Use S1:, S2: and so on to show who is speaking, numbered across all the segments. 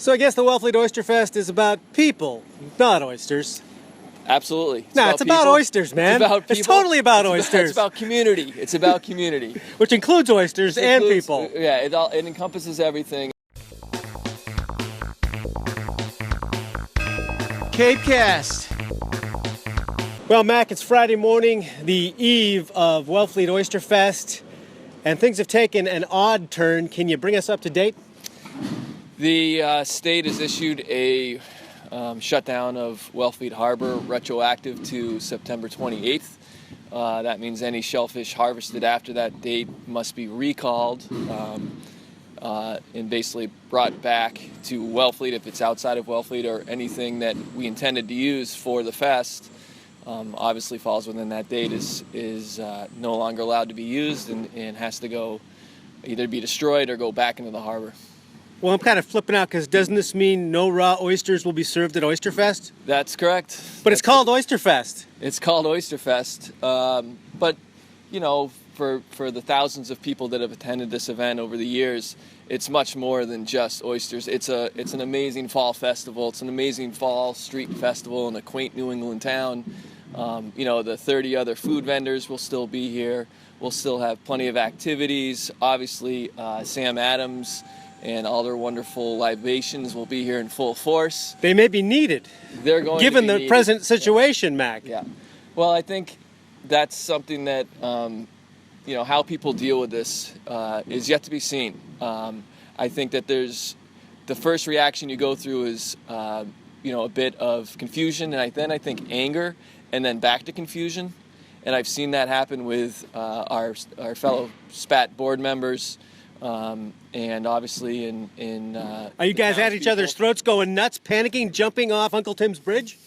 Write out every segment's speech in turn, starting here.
S1: So I guess the Wellfleet OysterFest is about people, not oysters.
S2: Absolutely.
S1: It's about oysters, man.
S2: It's about people.
S1: It's totally about oysters.
S2: It's about community. It's about community.
S1: Which includes oysters and people.
S2: Yeah, it encompasses everything.
S3: Cape Cast.
S1: Well, Mac, it's Friday morning, the eve of Wellfleet OysterFest, and things have taken an odd turn. Can you bring us up to date?
S2: The state has issued a shutdown of Wellfleet Harbor retroactive to September 28th. That means any shellfish harvested after that date must be recalled and basically brought back to Wellfleet if it's outside of Wellfleet, or anything that we intended to use for the fest obviously falls within that date is no longer allowed to be used and has to go either be destroyed or go back into the harbor.
S1: Well, I'm kind of flipping out because doesn't this mean no raw oysters will be served at OysterFest?
S2: That's correct.
S1: But it's called OysterFest.
S2: It's called OysterFest. But, you know, for the thousands of people that have attended this event over the years, it's much more than just oysters. It's an amazing fall festival. It's an amazing fall street festival in a quaint New England town. You know, the 30 other food vendors will still be here. We'll still have plenty of activities. Obviously, Sam Adams and all their wonderful libations will be here in full force.
S1: They may be needed.
S2: They're going
S1: given
S2: to be
S1: the
S2: needed.
S1: present situation, Mac.
S2: Yeah. Well, I think that's something that you know, how people deal with this is yet to be seen. I think that there's the first reaction you go through is you know, a bit of confusion, and then I think anger, and then back to confusion. And I've seen that happen with our fellow SPAT board members. And obviously in
S1: Are you guys at each other's throats going nuts, panicking, jumping off Uncle Tim's bridge?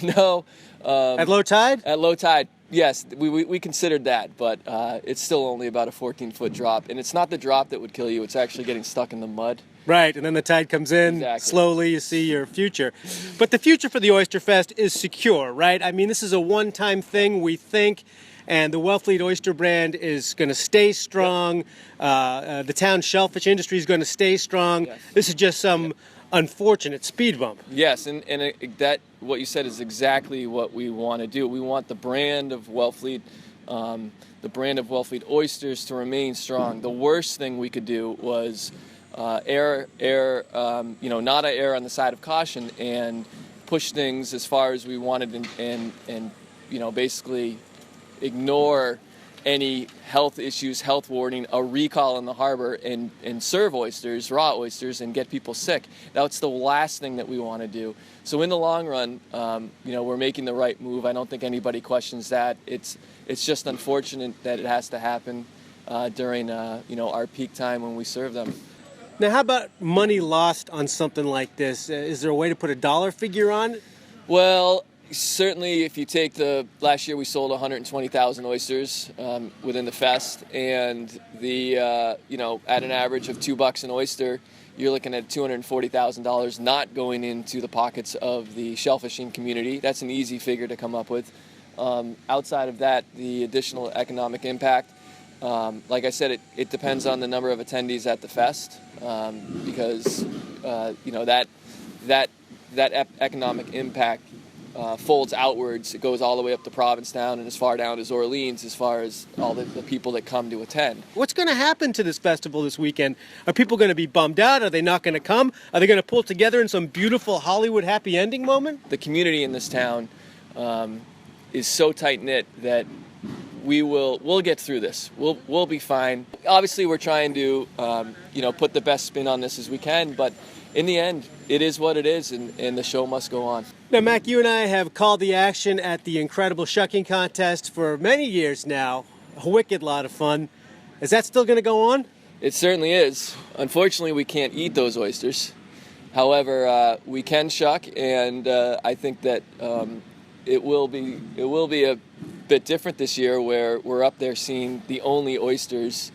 S2: No.
S1: At low tide?
S2: At low tide, yes. We considered that, but it's still only about a 14-foot drop. And it's not the drop that would kill you. It's actually getting stuck in the mud.
S1: Right, and then the tide comes in,
S2: Exactly.
S1: Slowly you see your future. But the future for the OysterFest is secure, right? I mean, this is a one-time thing, we think, and the Wellfleet Oyster brand is going to stay strong. Yep. The town shellfish industry is going to stay strong.
S2: Yes.
S1: This is just some unfortunate speed bump.
S2: Yes, and that what you said is exactly what we want to do. We want the brand of Wellfleet, the brand of Wellfleet oysters to remain strong. The worst thing we could do was not err on the side of caution and push things as far as we wanted and you know, basically ignore any health issues, health warning, a recall in the harbor, and serve oysters, raw oysters, and get people sick. That's the last thing that we want to do. So in the long run, you know, we're making the right move. I don't think anybody questions that. It's just unfortunate that it has to happen during you know, our peak time when we serve them.
S1: Now, how about money lost on something like this? Is there a way to put a dollar figure on it?
S2: Well, certainly, if you take last year we sold 120,000 oysters within the fest, and the you know, at an average of $2 an oyster, you're looking at $240,000 not going into the pockets of the shellfishing community. That's an easy figure to come up with. Outside of that, the additional economic impact, like I said, it depends on the number of attendees at the fest, because you know, that economic impact folds outwards. It goes all the way up to Provincetown and as far down as Orleans, as far as all the people that come to attend.
S1: What's going to happen to this festival this weekend? Are people going to be bummed out? Are they not going to come? Are they going to pull together in some beautiful Hollywood happy ending moment?
S2: The community in this town is so tight-knit that we'll get through this. We'll be fine. Obviously, we're trying to you know, put the best spin on this as we can, but in the end, it is what it is, and the show must go on.
S1: Now, Mac, you and I have called the action at the incredible shucking contest for many years now. A wicked lot of fun. Is that still going to go on?
S2: It certainly is. Unfortunately, we can't eat those oysters. However, we can shuck, and I think that it will be a bit different this year, where we're up there seeing the only oysters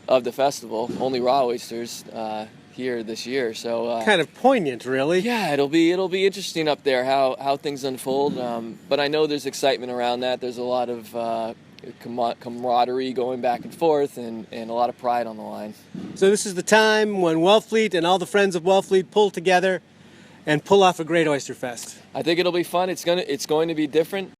S2: of the festival, only raw oysters here this year. So
S1: kind of poignant, really.
S2: Yeah, it'll be interesting up there how things unfold. But I know there's excitement around that. There's a lot of camaraderie going back and forth, and a lot of pride on the line.
S1: So this is the time when Wellfleet and all the friends of Wellfleet pull together and pull off a great Oyster Fest.
S2: I think it'll be fun. It's going to be different.